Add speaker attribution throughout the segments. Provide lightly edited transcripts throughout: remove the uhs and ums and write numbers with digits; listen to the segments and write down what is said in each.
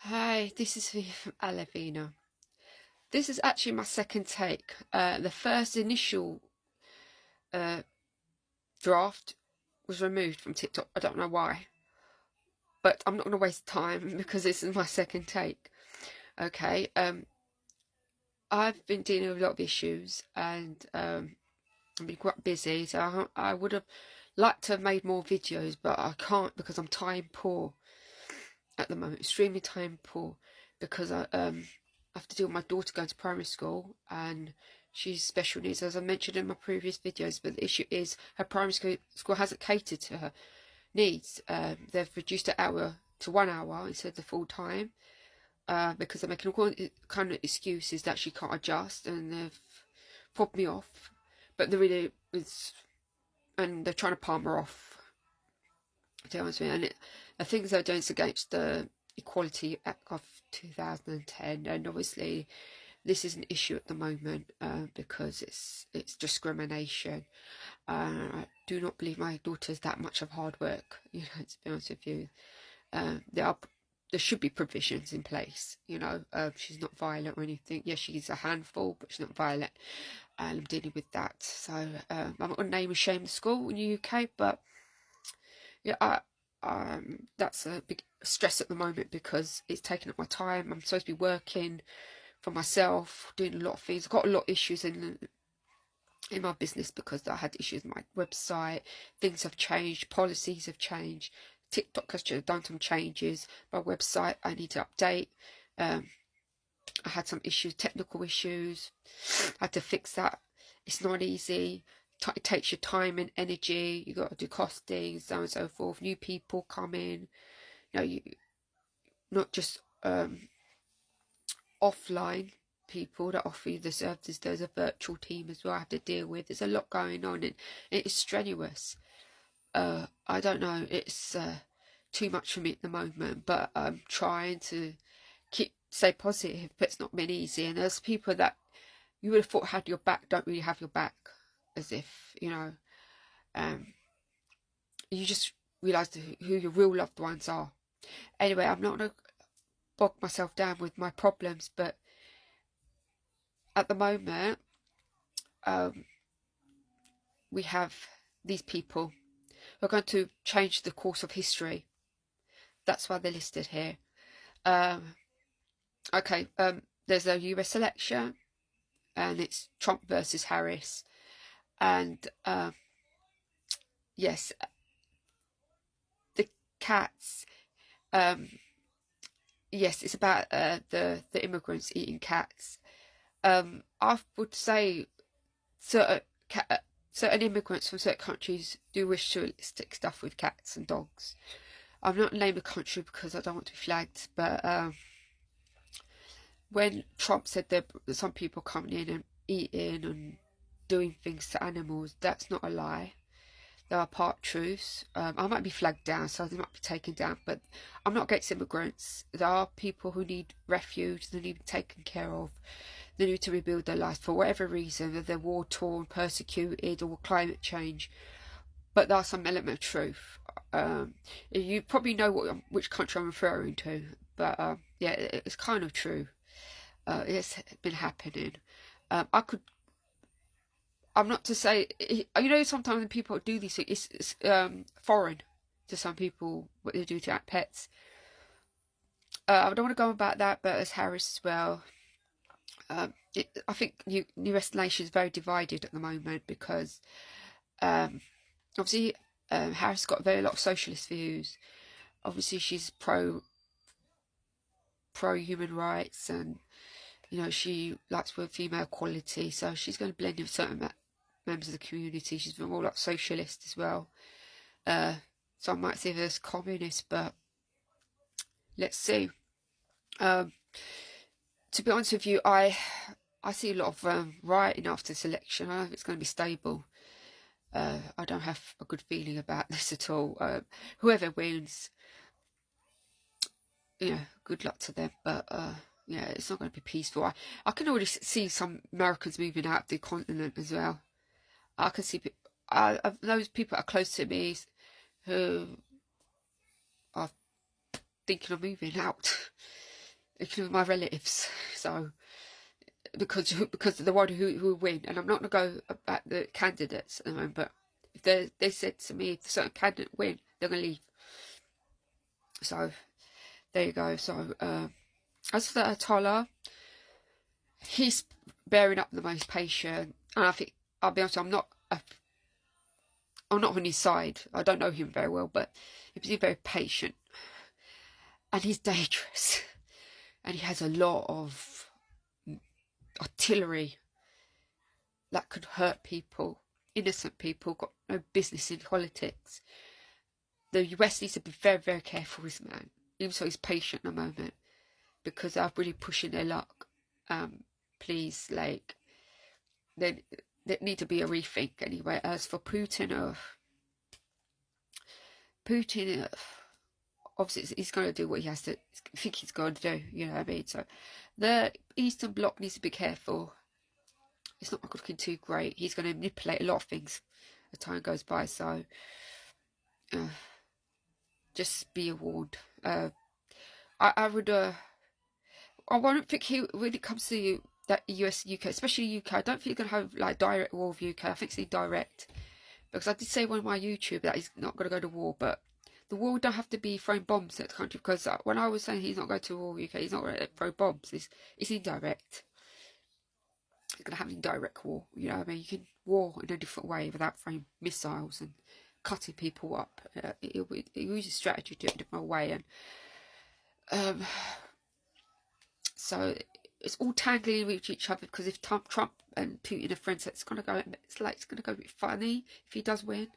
Speaker 1: Hi, this is V from Alevina. This is actually my second take. The first initial uh, draft was removed from TikTok. I don't know why, but I'm not going to waste time because this is my second take. Okay, I've been dealing with a lot of issues and I've been quite busy, so I would have liked to have made more videos, but I can't because I'm time poor at the moment, extremely time poor, because I have to deal with my daughter going to primary school and she's special needs, as I mentioned in my previous videos. But the issue is her primary school hasn't catered to her needs. They've reduced the hour to 1 hour instead of the full time, because they're making all kind of excuses that she can't adjust, and they've fobbed me off. But they're really and they're trying to palm her off, to be honest with you. And the things they're doing is against the Equality Act of 2010, and obviously this is an issue at the moment because it's discrimination. I do not believe my daughter's that much of hard work, you know, to be honest with you. There should be provisions in place, you know. She's not violent or anything. Yes, she's a handful, but she's not violent, and I'm dealing with that. So I'm not going to name and shame the school in the UK, but yeah, that's a big stress at the moment because it's taking up my time. I'm supposed to be working for myself, doing a lot of things. I've got a lot of issues in my business because I had issues with my website. Things have changed, policies have changed. TikTok has done some changes. My website I need to update. I had some issues, technical issues. I had to fix that. It's not easy. It takes your time and energy. You got to do costings, so on and so forth. New people come in. You know, you not just offline people that offer you the services. There's a virtual team as well I have to deal with. There's a lot going on, and it's strenuous. I don't know. It's too much for me at the moment, but I'm trying to stay positive. But it's not been easy, and there's people that you would have thought had your back don't really have your back, as if, you know, you just realise who your real loved ones are. Anyway, I'm not going to bog myself down with my problems, but at the moment, we have these people who are going to change the course of history. That's why they're listed here. Okay, there's a US election, and it's Trump versus Harris. And yes, the cats. Yes, it's about the immigrants eating cats. I would say certain certain immigrants from certain countries do wish to stick stuff with cats and dogs. I'm not naming a country because I don't want to be flagged, but when Trump said that some people coming in and eating and doing things to animals, that's not a lie. There are part truths. I might be flagged down, so they might be taken down, but I'm not against immigrants. There are people who need refuge, they need to be taken care of. They need to rebuild their lives for whatever reason, whether they're war torn, persecuted, or climate change. But there's some element of truth. You probably know which country I'm referring to, but yeah, it's kind of true. It's been happening. I could. I'm not to say, you know, sometimes when people do these things, it's foreign to some people what they do to pets. I don't want to go on about that, but as Harris as well. I think US nation is very divided at the moment because obviously Harris got very lot of socialist views. Obviously she's pro human rights, and you know she likes with female equality, so she's going to blend in with certain members of the community. She's more like socialist as well. Some might say there's communist, but let's see. To be honest with you, I see a lot of rioting after this election. I don't think it's going to be stable. I don't have a good feeling about this at all. Whoever wins, you know, good luck to them. But yeah, it's not going to be peaceful. I can already see some Americans moving out of the continent as well. I can see those people that are close to me who are thinking of moving out. including my relatives. So because the one who will win, and I'm not going to go about the candidates at the moment, but if they said to me if a certain candidate win, they're going to leave. So there you go. So as for the Ayatollah, he's bearing up the most patient, and I think, I'll be honest, I'm not on his side. I don't know him very well, but he's very patient, and he's dangerous, and he has a lot of artillery that could hurt people, innocent people, got no business in politics. The US needs to be very, very careful with this man, even so he's patient at the moment, because they're really pushing their luck. Please, like, there need to be a rethink anyway. As for Putin, obviously he's going to do what he has to think he's going to do, you know what I mean? So the Eastern Bloc needs to be careful. It's not looking too great. He's going to manipulate a lot of things as time goes by, so just be warned. I won't think when it comes to that US UK, especially UK, I don't think you're going to have like direct war with UK. I think it's indirect, because I did say on my YouTube that he's not going to go to war, but the war don't have to be throwing bombs at the country, because when I was saying he's not going to war with UK, he's not going to throw bombs. It's indirect. He's going to have an indirect war, you know what I mean? You can war in a different way without throwing missiles and cutting people up. It uses strategy to do it a different way, and so it's all tangling with each other, because if Trump and Putin are friends, it's going to go a bit funny if he does win.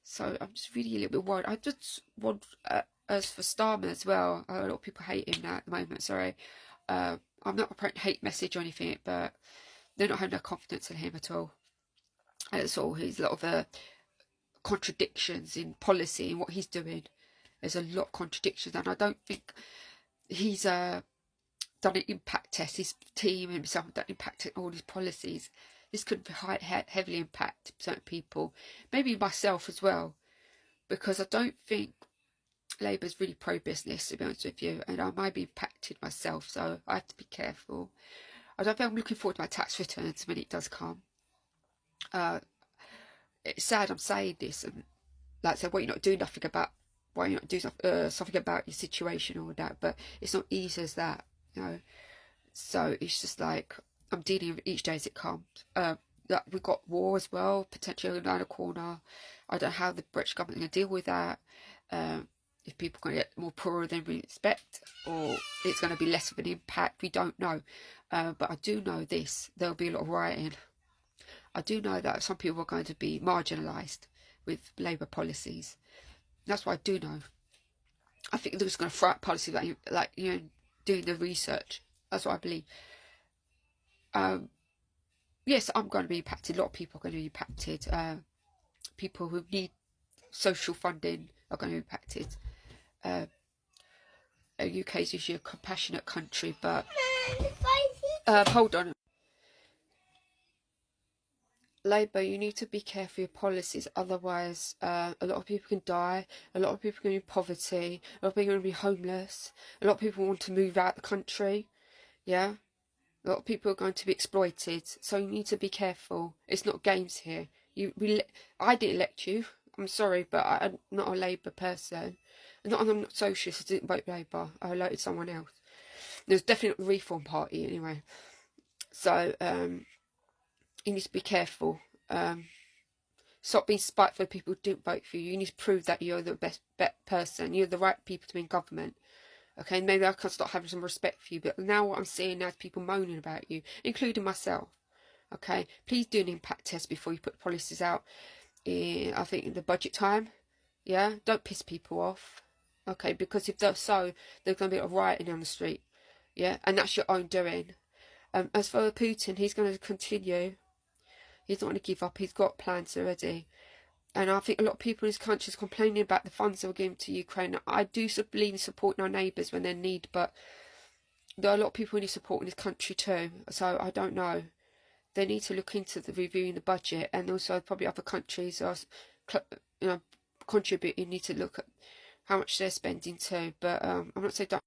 Speaker 1: So I'm just really a little bit worried. I just want, as for Starmer as well, a lot of people hate him now at the moment, sorry. I'm not a hate message or anything, but they're not having no confidence in him at all. That's all. He's a lot of contradictions in policy and what he's doing. There's a lot of contradictions, and I don't think he's done an impact test. His team and himself have done impact test all his policies. This could heavily impact certain people, maybe myself as well, because I don't think Labour's really pro-business, to be honest with you, and I might be impacted myself, so I have to be careful. I don't think I'm looking forward to my tax returns when it does come. It's sad I'm saying this, and like I said, why you're not doing nothing about, why you're not doing something about your situation or that, but it's not easy as that, you know. So it's just like, I'm dealing with each day as it comes. That we've got war as well, potentially around the corner. I don't know how the British government are going to deal with that. If people are going to get more poorer than we expect, or it's going to be less of an impact, we don't know. But I do know this, there'll be a lot of rioting. I do know that some people are going to be marginalised with Labour policies. That's what I do know. I think they're just going to throw out policies like you know, doing the research. That's what I believe. Yes, I'm going to be impacted. A lot of people are going to be impacted. People who need social funding are going to be impacted. UK is usually a compassionate country, but hold on. Labour, you need to be careful with your policies, otherwise a lot of people can die, a lot of people are going to be in poverty, a lot of people are going to be homeless, a lot of people want to move out of the country, yeah? A lot of people are going to be exploited, so you need to be careful. It's not games here. I didn't elect you. I'm sorry, but I'm not a Labour person. I'm not socialist. I didn't vote Labour. I voted someone else. There's definitely a Reform Party anyway. So you need to be careful. Stop being spiteful of people who didn't vote for you. You need to prove that you're the best person. You're the right people to be in government. Okay, maybe I can start having some respect for you, but now what I'm seeing now is people moaning about you, including myself. Okay, please do an impact test before you put policies out I think in the budget time. Yeah, don't piss people off. Okay, because if they're so, there's going to be a rioting on the street. Yeah, and that's your own doing. As for Putin, he's going to continue. He's not going to give up. He's got plans already. And I think a lot of people in this country is complaining about the funds that were given to Ukraine. I do believe in supporting our neighbours when they're in need, but there are a lot of people who need support in this country too. So I don't know. They need to look into reviewing the budget, and also probably other countries are, you know, contributing. Need to look at how much they're spending too. But I'm not saying don't